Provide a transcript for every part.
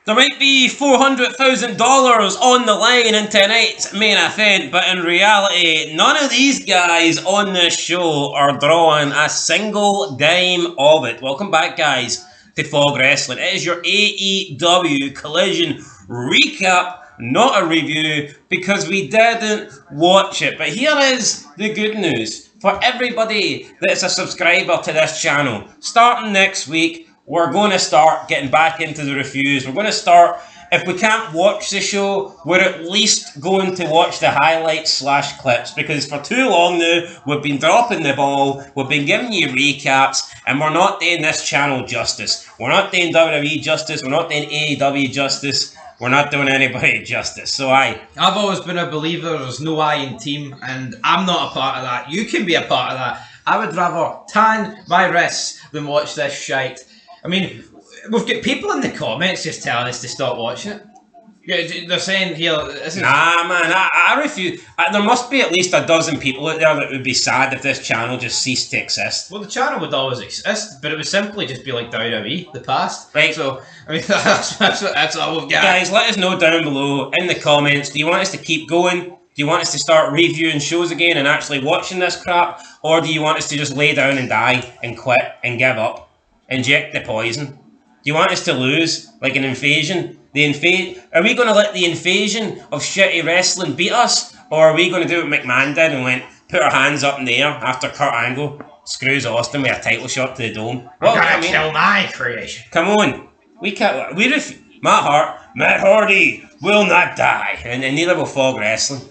There might be $400,000 on the line in tonight's main event, but in reality, none of these guys on this show are drawing a single dime of it. Welcome back, guys, to Fog Wrestling. It is your AEW Collision recap, not a review, because we didn't watch it. But here is the good news for everybody that's a subscriber to this channel. Starting next week, we're going to start getting back into the reviews. We're going to start, if we can't watch the show, we're at least going to watch the highlights / clips, because for too long now, we've been dropping the ball, we've been giving you recaps, and we're not doing this channel justice. We're not doing WWE justice, we're not doing AEW justice, we're not doing anybody justice. So I've always been a believer there's no I in team, and I'm not a part of that. You can be a part of that. I would rather tan my wrists than watch this shite. I mean, we've got people in the comments just telling us to stop watching it. Yeah, they're saying here, nah, man, I refuse. There must be at least a dozen people out there that would be sad if this channel just ceased to exist. Well, the channel would always exist, but it would simply just be like WWE, the past. Right. So, I mean, that's all we've got. Guys, let us know down below in the comments. Do you want us to keep going? Do you want us to start reviewing shows again and actually watching this crap? Or do you want us to just lay down and die and quit and give up? Inject the poison? Do you want us to lose like an invasion? Are we going to let the invasion of shitty wrestling beat us? Or are we going to do what McMahon did and put our hands up in the air after Kurt Angle screws Austin with a title shot to the dome? I'm gonna kill my creation. Come on. Matt Hardy will not die. And neither will Fog Wrestling.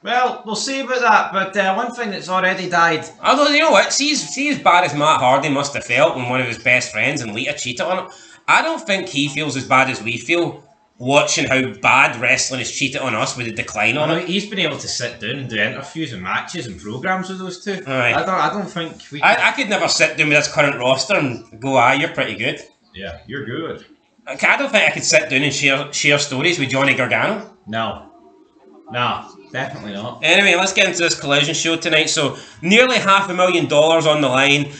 Well, we'll see about that, but one thing that's already died. Although, you know what, see as bad as Matt Hardy must have felt when one of his best friends and Lita cheated on him, I don't think he feels as bad as we feel watching how bad wrestling has cheated on us with the decline on it. He's been able to sit down and do interviews and matches and programs with those two. Right. I don't think we I could never sit down with this current roster and go, you're pretty good. Yeah, you're good. I don't think I could sit down and share stories with Johnny Gargano. No, definitely not. Anyway, let's get into this Collision show tonight. So, nearly $500,000 on the line.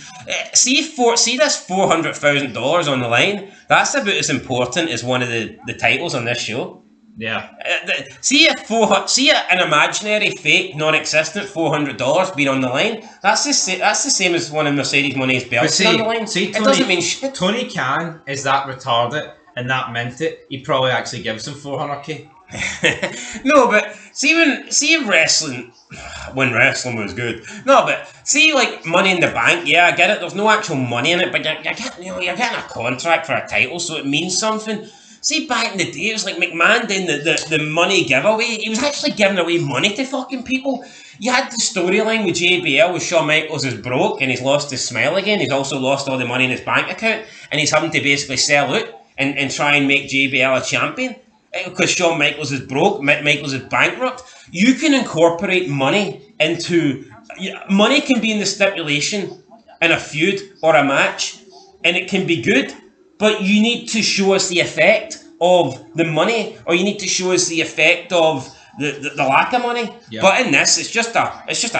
See this $400,000 on the line? That's about as important as one of the titles on this show. Yeah. See an imaginary, fake, non-existent $400 being on the line. That's the same as one of Mercedes Monet's belts on the line. See, it doesn't mean shit. Tony Khan is that retarded and that meant it. He probably actually gives him $400K. No, but see wrestling when wrestling was good. No, but see like Money in the Bank. Yeah, I get it. There's no actual money in it, but you're getting a contract for a title, so it means something. See, back in the day, it was like McMahon doing the money giveaway. He was actually giving away money to fucking people. You had the storyline with JBL with Shawn Michaels is broke and he's lost his smile again. He's also lost all the money in his bank account and he's having to basically sell out and try and make JBL a champion. Because Shawn Michaels is broke, Michaels is bankrupt. You can incorporate money into... Money can be in the stipulation in a feud or a match, and it can be good, but you need to show us the effect of the money, or you need to show us the effect of the lack of money. Yeah. But in this, it's just a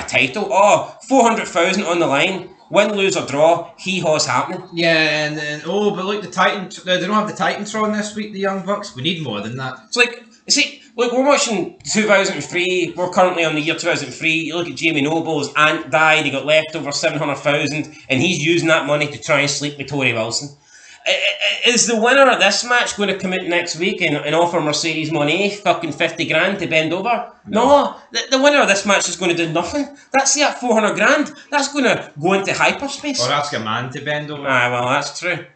title. $400,000 on the line. Win, lose or draw, hee-haw's happening. Yeah, and but look, they don't have the Titantron this week, the Young Bucks. We need more than that. It's like, we're watching 2003, we're currently on the year 2003, you look at Jamie Noble, his aunt died, he got left over $700,000, and he's using that money to try and sleep with Tori Wilson. Is the winner of this match going to come out next week and offer Mercedes Moné fucking 50 grand to bend over? No, the winner of this match is going to do nothing. That's that 400 grand. That's going to go into hyperspace. Or ask a man to bend over. Well, that's true.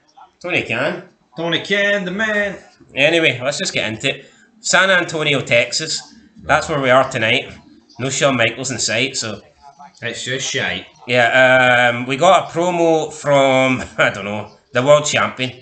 Tony Khan, the man. Anyway, let's just get into it. San Antonio, Texas. That's where we are tonight. No Shawn Michaels in sight, so... It's just shite. Yeah, we got a promo from, I don't know, the world champion.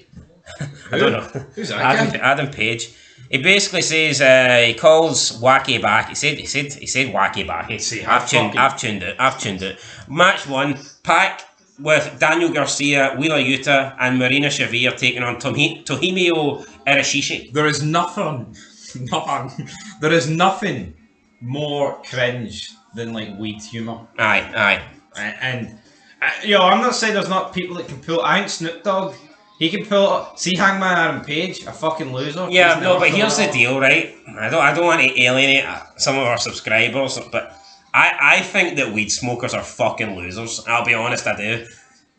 I don't know. Who's that? Adam Page. He basically says he calls Wacky back. He said Wacky back. I've tuned it. Match 1, Pac with Daniel Garcia, Wheeler Yuta, and Marina Shafir taking on Tomohiro Ishii. There is nothing. There is nothing more cringe than like weed humour. Aye. And I'm not saying there's not people that can pull. I think Snoop Dogg He can pull. See Hangman Adam Page, a fucking loser. Yeah, He's no, never but here's the pulling it deal, right? I don't want to alienate some of our subscribers, but I think that weed smokers are fucking losers. I'll be honest, I do.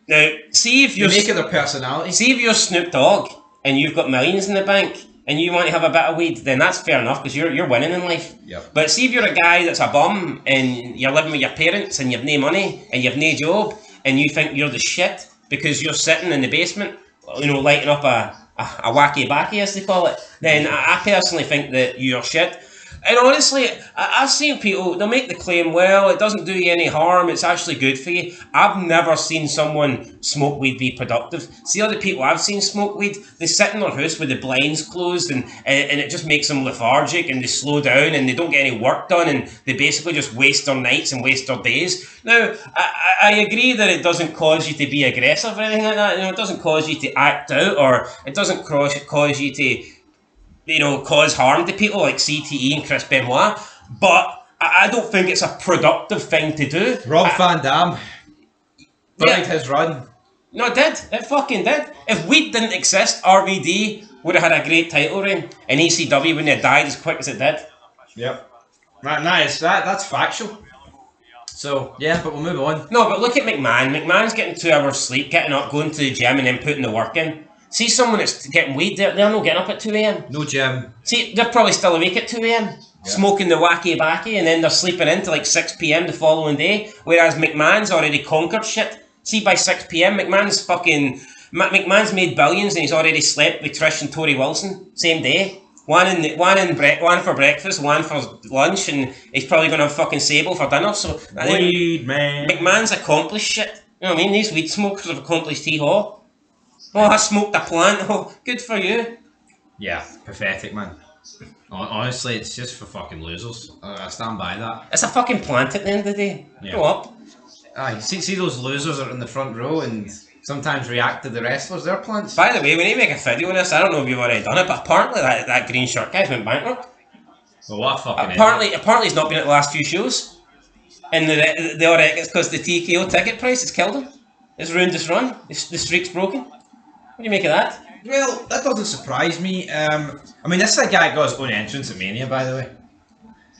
Now, see if off. you're They make it their personality. see if you're Snoop Dogg and you've got millions in the bank and you want to have a bit of weed, then that's fair enough because you're winning in life. Yep. But see if you're a guy that's a bum and you're living with your parents and you've no money and you've no job and you think you're the shit because you're sitting in the basement, lighting up a wacky backy as they call it, then I personally think that you're shit. And honestly, I've seen people, they'll make the claim, well, it doesn't do you any harm, it's actually good for you. I've never seen someone smoke weed be productive. See other people I've seen smoke weed, they sit in their house with the blinds closed and it just makes them lethargic and they slow down and they don't get any work done and they basically just waste their nights and waste their days. Now, I agree that it doesn't cause you to be aggressive or anything like that. It doesn't cause you to act out or it doesn't cause you to cause harm to people like CTE and Chris Benoit, but I don't think it's a productive thing to do. Rob Van Dam. Buried his run. No, it did. It fucking did. If weed didn't exist, RVD would have had a great title reign, and ECW wouldn't have died as quick as it did. Yep. That's factual. So, yeah, but we'll move on. No, but look at McMahon. McMahon's getting 2 hours sleep, getting up, going to the gym, and then putting the work in. See someone that's getting weed, they're not getting up at 2 a.m. No gym. See, they're probably still awake at 2 a.m. Smoking the wacky backy, and then they're sleeping in till like 6 p.m. the following day. Whereas McMahon's already conquered shit. See, by 6 p.m. McMahon's made billions and he's already slept with Trish and Tori Wilson same day. One for breakfast, one for lunch, and he's probably gonna have fucking Sable for dinner. So Weed man. McMahon's accomplished shit. You know what I mean? These weed smokers have accomplished hee-haw. Oh, I smoked a plant. Oh, good for you. Yeah, pathetic, man. Honestly, it's just for fucking losers. I stand by that. It's a fucking plant at the end of the day. Yeah. Go up. Aye, see those losers that are in the front row and sometimes react to the wrestlers. They're plants. By the way, we need to make a video on this. I don't know if you've already done it, but apparently that green shirt guy's went bankrupt. Well, what a fucking Apparently he's not been at the last few shows. And they all reckon it's because the TKO ticket price has killed him. It's ruined his run. The streak's broken. What do you make of that? Well, that doesn't surprise me. I mean, this is a guy who got his own entrance at Mania, by the way.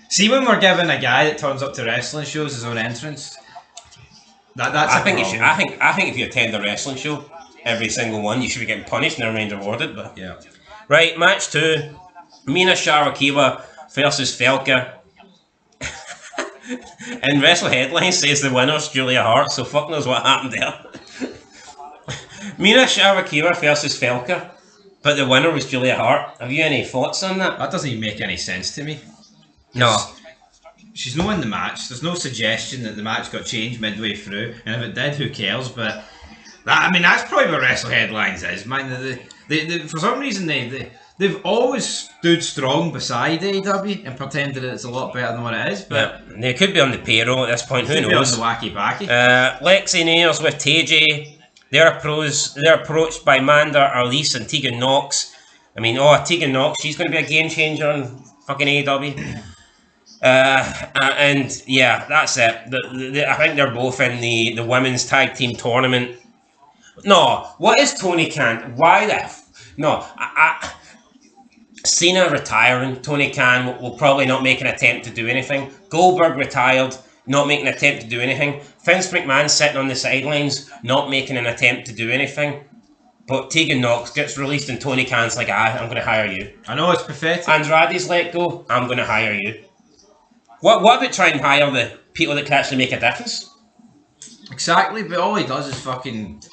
See, when we're giving a guy that turns up to wrestling shows his own entrance, that's I think you should. I think if you attend a wrestling show, every single one, you should be getting punished and never mind rewarded. But yeah. Right, match 2, Mina Sharakiwa versus Felka. And Wrestle Headline says the winner's Julia Hart, so fuck knows what happened there. Mina Sharakiwa versus Felka, but the winner was Julia Hart. Have you any thoughts on that? That doesn't even make any sense to me. No. She's not in the match. There's no suggestion that the match got changed midway through, and if it did, who cares? But that's probably what Wrestle Headlines is, man. They for some reason they've always stood strong beside AEW and pretended that it's a lot better than what it is. But yeah, they could be on the payroll at this point. Who knows? Be on the wacky backy. Lexi Nares with TJ. They're approached by Manda, Arlise, and Tegan Knox. I mean, Tegan Knox, she's going to be a game changer on fucking AEW. And yeah, that's it. I think they're both in the women's tag team tournament. No, what is Tony Khan? Why the no? Cena retiring. Tony Khan will probably not make an attempt to do anything. Goldberg retired, not making an attempt to do anything. Vince McMahon sitting on the sidelines, not making an attempt to do anything. But Tegan Knox gets released and Tony Khan's like, I'm going to hire you. I know, it's pathetic. Andrade's let go, I'm going to hire you. What about trying to hire the people that can actually make a difference? Exactly, but all he does is fucking...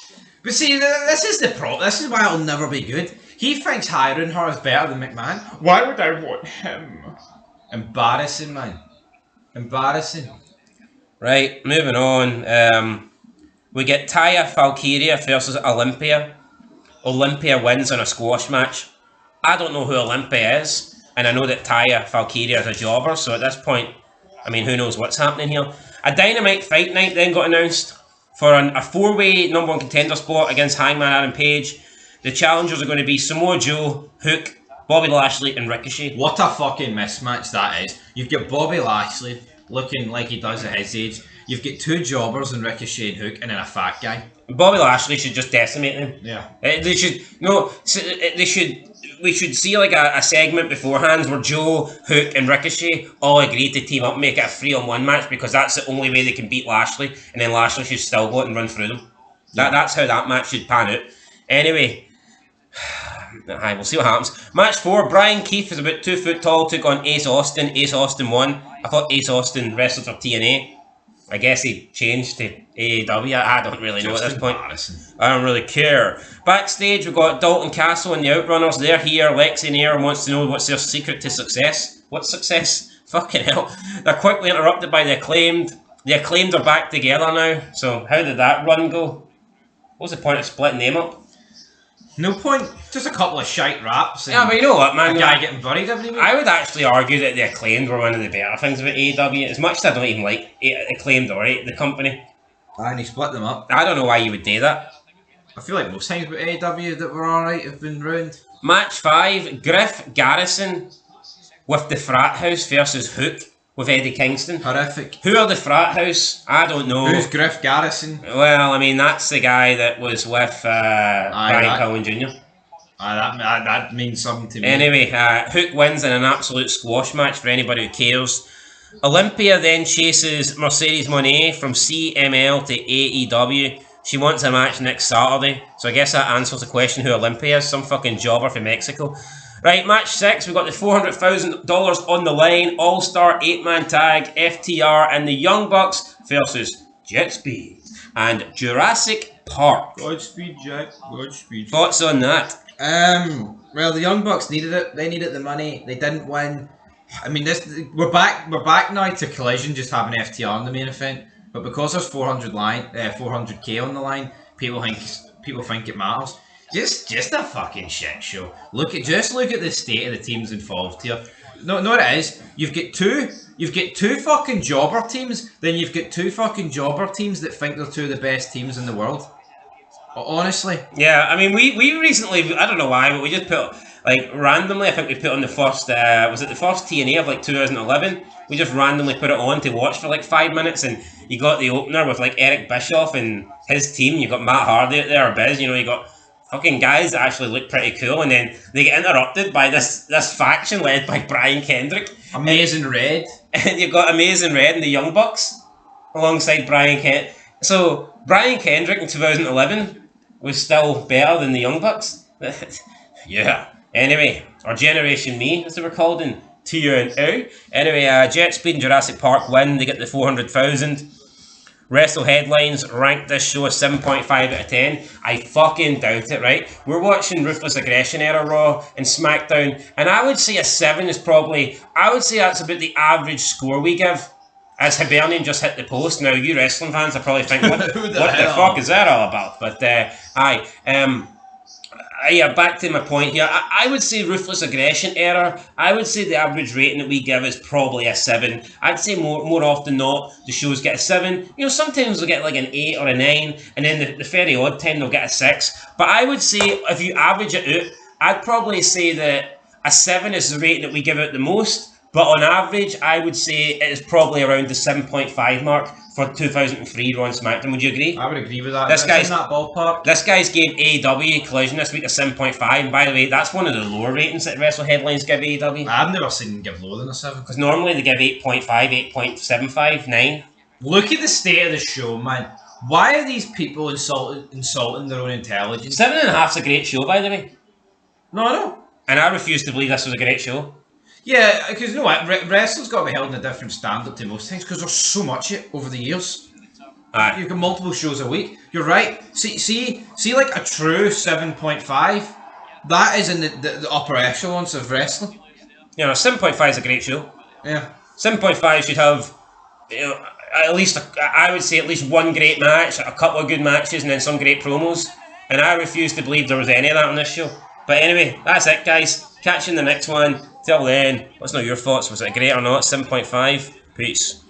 But see, this is the problem. This is why it'll never be good. He thinks hiring her is better than McMahon. Why would I want him? Embarrassing, man. Embarrassing. Right, moving on. We get Taya Valkyria versus Olympia. Olympia wins in a squash match. I don't know who Olympia is, and I know that Taya Valkyria is a jobber, so at this point, I mean, who knows what's happening here. A Dynamite Fight Night then got announced for a four-way number one contender spot against Hangman Adam Page. The challengers are going to be Samoa Joe, Hook, Bobby Lashley, and Ricochet. What a fucking mismatch that is. You've got Bobby Lashley looking like he does at his age. You've got two jobbers in Ricochet and Hook, and then a fat guy. Bobby Lashley should just decimate them. Yeah. They should no. They should. We should see like a segment beforehand where Joe, Hook, and Ricochet all agree to team up and make it a 3-on-1 match because that's the only way they can beat Lashley, and then Lashley should still go out and run through them. That's how that match should pan out. Anyway, we'll see what happens. Match 4, Brian Keith is about 2 foot tall, took on Ace Austin. Ace Austin won. I thought Ace Austin wrestled for TNA. I guess he changed to AEW. I don't really know at this point. I don't really care. Backstage, we've got Dalton Castle and the Outrunners. They're here. Lexi Nair wants to know what's their secret to success. What's success? Fucking hell. They're quickly interrupted by the Acclaimed. The Acclaimed are back together now. So how did that run go? What's the point of splitting them up? No point. Just a couple of shite raps. Yeah, but you know what, man? A guy getting buried every week. I would actually argue that the Acclaimed were one of the better things about AEW. As much as I don't even like Acclaimed or the company. And he split them up. I don't know why you would do that. I feel like most things with AEW that were alright have been ruined. Match 5, Griff Garrison with the Frat House versus Hook with Eddie Kingston. Horrific. Who are the Frat House? I don't know. Who's Griff Garrison? Well, I mean, that's the guy that was with Brian Cowan Jr. That means something to me. Anyway, Hook wins in an absolute squash match for anybody who cares. Olympia then chases Mercedes Moné from CML to AEW. She wants a match next Saturday, so I guess that answers the question who Olympia is. Some fucking jobber from Mexico. Right, match 6, we've got the $400,000 on the line. All-Star 8-man tag, FTR and the Young Bucks versus Jet Speed and Jurassic Park. Godspeed, Jack. Godspeed. Thoughts on that? Well, the Young Bucks needed it. They needed the money. They didn't win. I mean, we're back now to Collision just having FTR in the main event. But because there's 400k on the line, people think it matters. Just a fucking shit show. Look at the state of the teams involved here. No, it is. You've got two fucking jobber teams. Then you've got two fucking jobber teams that think they're two of the best teams in the world. Honestly. Yeah, I mean, we recently, I don't know why, but we just put, like, randomly, I think we put on the first, was it the first TNA of, like, 2011? We just randomly put it on to watch for, like, 5 minutes, and you got the opener with, like, Eric Bischoff and his team. You got Matt Hardy out there, or Biz, you got fucking guys that actually look pretty cool, and then they get interrupted by this faction led by Brian Kendrick. Amazing Red. And you've got Amazing Red and the Young Bucks alongside Brian Kendrick. So, Brian Kendrick in 2011 was still better than the Young Bucks. Yeah. Anyway, or Generation Me, as they were called in TNA. Anyway, Jet Speed and Jurassic Park win. They get the 400,000. Wrestle Headlines ranked this show a 7.5 out of 10. I fucking doubt it, right? We're watching Ruthless Aggression era Raw and SmackDown, and I would say a 7 is probably, I would say that's about the average score we give. As Hibernian just hit the post. Now, you wrestling fans are probably thinking, what the fuck is that all about? But, yeah, back to my point here. I would say Ruthless Aggression era, I would say the average rating that we give is probably a 7. I'd say more often not, the shows get a 7. Sometimes they'll get like an 8 or a 9, and then the very odd time they'll get a 6. But I would say, if you average it out, I'd probably say that a 7 is the rating that we give out the most. But on average, I would say it is probably around the 7.5 mark for 2003 Raw and SmackDown. Would you agree? I would agree with that. This guy's in that ballpark. This guy's gave AEW Collision this week a 7.5. And by the way, that's one of the lower ratings that Wrestle Headlines give AEW. I've never seen them give lower than a 7. Because normally they give 8.5, 8.75, 9. Look at the state of the show, man. Why are these people insulting their own intelligence? 7.5's a great show, by the way. No, I know. And I refuse to believe this was a great show. Yeah, because you know what, wrestling's got to be held in a different standard to most things because there's so much it over the years. You've got multiple shows a week. You're right. See, like a true 7.5. That is in the upper echelons of wrestling. 7.5 is a great show. Yeah. 7.5 should have, at least I would say at least one great match, a couple of good matches, and then some great promos. And I refuse to believe there was any of that on this show. But anyway, that's it, guys. Catch you in the next one. Till then, what's not your thoughts? Was it great or not? 7.5. Peace.